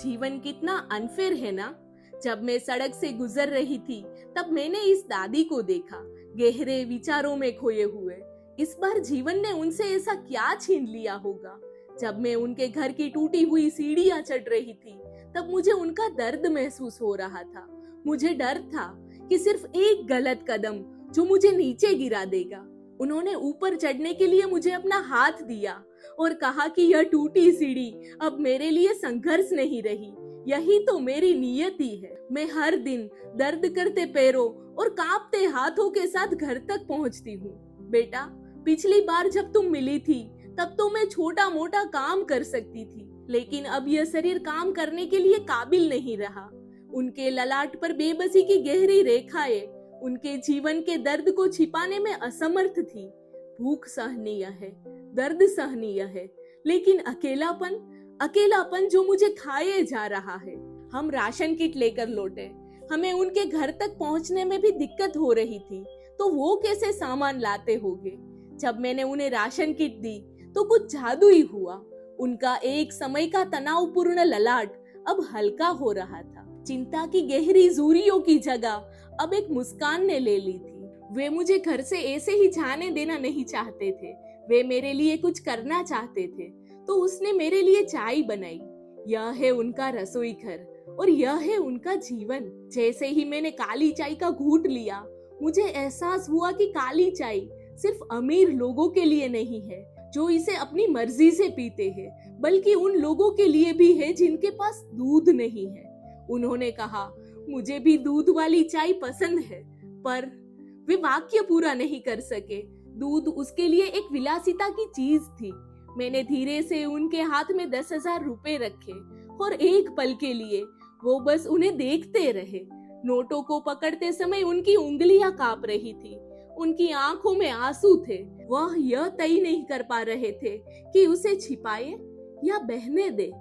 जीवन कितना अनफेयर है ना। जब मैं सड़क से गुजर रही थी तब मैंने इस दादी को देखा, गहरे विचारों में खोए हुए। इस बार जीवन ने उनसे ऐसा क्या छीन लिया होगा। जब मैं उनके घर की टूटी हुई सीढ़ियां चढ़ रही थी तब मुझे उनका दर्द महसूस हो रहा था। मुझे डर था कि सिर्फ एक गलत कदम जो मुझे नीचे गिरा देगा। उन्होंने ऊपर चढ़ने के लिए मुझे अपना हाथ दिया और कहा कि यह टूटी सीढ़ी अब मेरे लिए संघर्ष नहीं रही, यही तो मेरी नियति है। मैं हर दिन दर्द करते पैरों और कांपते हाथों के साथ घर तक पहुंचती हूँ। बेटा, पिछली बार जब तुम मिली थी तब तो मैं छोटा मोटा काम कर सकती थी, लेकिन अब यह शरीर काम करने के लिए काबिल नहीं रहा। उनके ललाट पर बेबसी की गहरी रेखाएं उनके जीवन के दर्द को छिपाने में असमर्थ थी। भूख सहनीय है, दर्द सहनीय है, लेकिन अकेलापन जो मुझे खाए जा रहा है। हम राशन किट लेकर लौटे। हमें उनके घर तक पहुंचने में भी दिक्कत हो रही थी, तो वो कैसे सामान लाते होंगे। जब मैंने उन्हें राशन किट दी तो कुछ जादू ही हुआ। उनका एक समय का तनावपूर्ण ललाट अब हल्का हो रहा था। चिंता की गहरी झुर्रियों की जगह अब एक मुस्कान ने ले ली थी। वे मुझे घर से ऐसे ही जाने देना नहीं चाहते थे। वे मेरे लिए कुछ करना चाहते थे, तो उसने मेरे लिए चाय बनाई। यह है उनका रसोई घर और यह है उनका जीवन। जैसे ही मैंने काली चाय का घूंट लिया, मुझे एहसास हुआ कि काली चाय सिर्फ अमीर लोगों के लिए नहीं है जो इसे अपनी मर्जी से पीते हैं, बल्कि उन लोगों के लिए भी है जिनके पास दूध नहीं है। उन्होंने कहा, मुझे भी दूध वाली चाय पसंद है, पर वे वाक्य पूरा नहीं कर सके। दूध उसके लिए एक विलासिता की चीज थी। मैंने धीरे से उनके हाथ में 10,000 रुपए रखे और एक पल के लिए वो बस उन्हें देखते रहे। नोटों को पकड़ते समय उनकी उंगलियां कांप रही थी, उनकी आंखों में आंसू थे। वह यह तय नहीं कर पा रहे थे कि उसे छिपाए या बहने दे।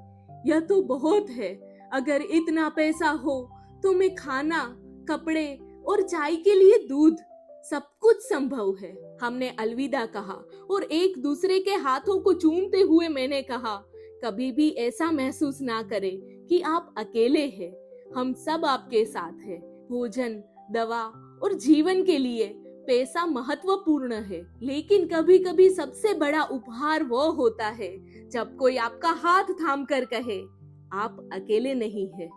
यह तो बहुत है। अगर इतना पैसा हो तो मैं खाना, कपड़े और चाय के लिए दूध, सब कुछ संभव है। हमने अलविदा कहा और एक दूसरे के हाथों को चूमते हुए मैंने कहा, कभी भी ऐसा महसूस ना करें कि आप अकेले हैं। हम सब आपके साथ हैं। भोजन, दवा और जीवन के लिए पैसा महत्वपूर्ण है, लेकिन कभी कभी सबसे बड़ा उपहार वो होता है जब कोई आपका हाथ थाम कर कहे, आप अकेले नहीं हैं।